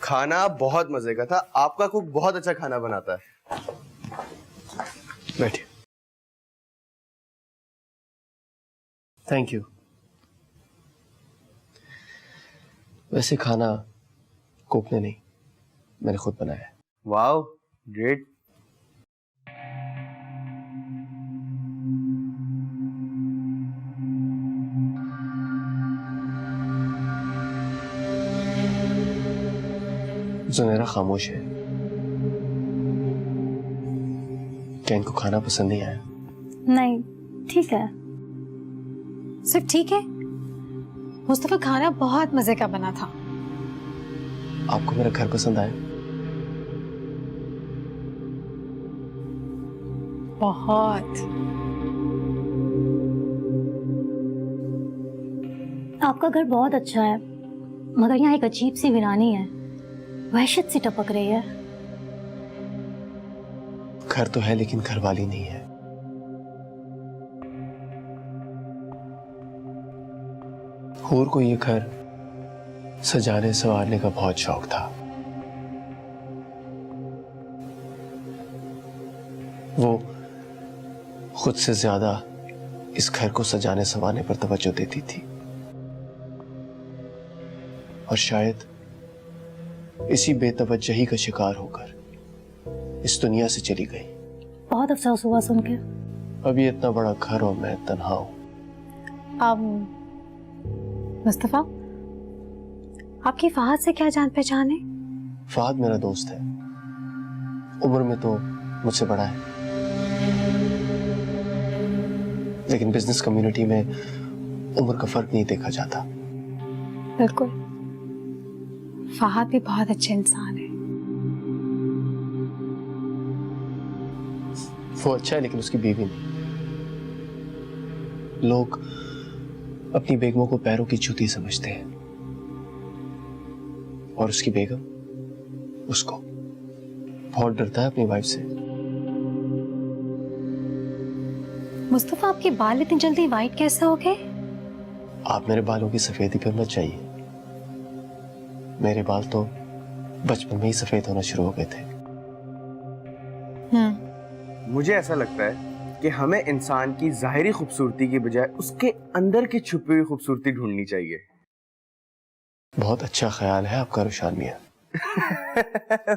खाना बहुत मजे का था। आपका कुक बहुत अच्छा खाना बनाता है। बैठिए। Thank you. वैसे खाना कुक ने नहीं, मैंने खुद बनाया है। Wow, great. जुनैरा खामोश है। क्या इनको खाना पसंद नहीं आया? नहीं, ठीक है। सिर्फ ठीक है? मुस्तफा खाना बहुत मजे का बना था। आपको मेरा घर पसंद आया? बहुत। आपका घर बहुत अच्छा है, मगर यहाँ एक अजीब सी वीरानी है, वहशत सी टपक रही है। घर तो है लेकिन घरवाली नहीं है। हूर को ये घर सजाने संवारने का बहुत शौक था। वो खुद से ज्यादा इस घर को सजाने संवारने पर तवज्जो देती थी और शायद इसी बेतवज्जही का शिकार होकर इस दुनिया से चली गई। बहुत अफसोस हुआ सुन के। अभी इतना बड़ा घर और मैं तन्हा हूं। मुस्तफा, आपकी फहद से क्या जान पहचान है? फहद मेरा दोस्त है, उम्र में तो मुझसे बड़ा है, लेकिन बिजनेस कम्युनिटी में उम्र का फर्क नहीं देखा जाता। बिल्कुल, फहद भी बहुत अच्छे इंसान है। वो अच्छा है लेकिन उसकी बीवी नहीं। लोग अपनी बेगमों को पैरों की जूती समझते हैं और उसकी बेगम उसको बहुत डरता है अपनी वाइफ से। मुस्तफा, आपके बाल इतनी जल्दी वाइट कैसे हो गए? आप मेरे बालों की सफेदी पर मत चाहिए। मेरे बाल तो बचपन में ही सफेद होना शुरू हो गए थे। मुझे ऐसा लगता है कि हमें इंसान की जाहिरी खूबसूरती की बजाय उसके अंदर की छुपी हुई खूबसूरती ढूंढनी चाहिए। बहुत अच्छा ख्याल है आपका रोशान मियां।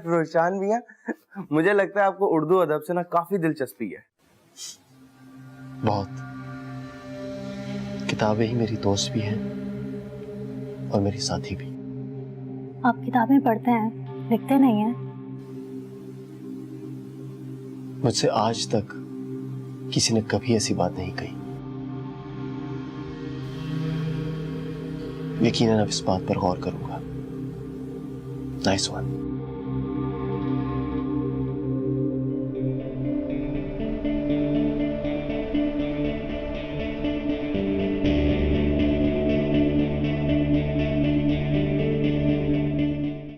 रोशान मियां, मुझे लगता है आपको उर्दू अदब से ना काफी दिलचस्पी है। बहुत। किताबें ही मेरी दोस्त भी हैं और मेरी साथी भी। आप किताबें पढ़ते हैं, लिखते नहीं हैं। मुझसे आज तक किसी ने कभी ऐसी बात नहीं कही। यकीनन अब इस बात पर गौर करूंगा। Nice one.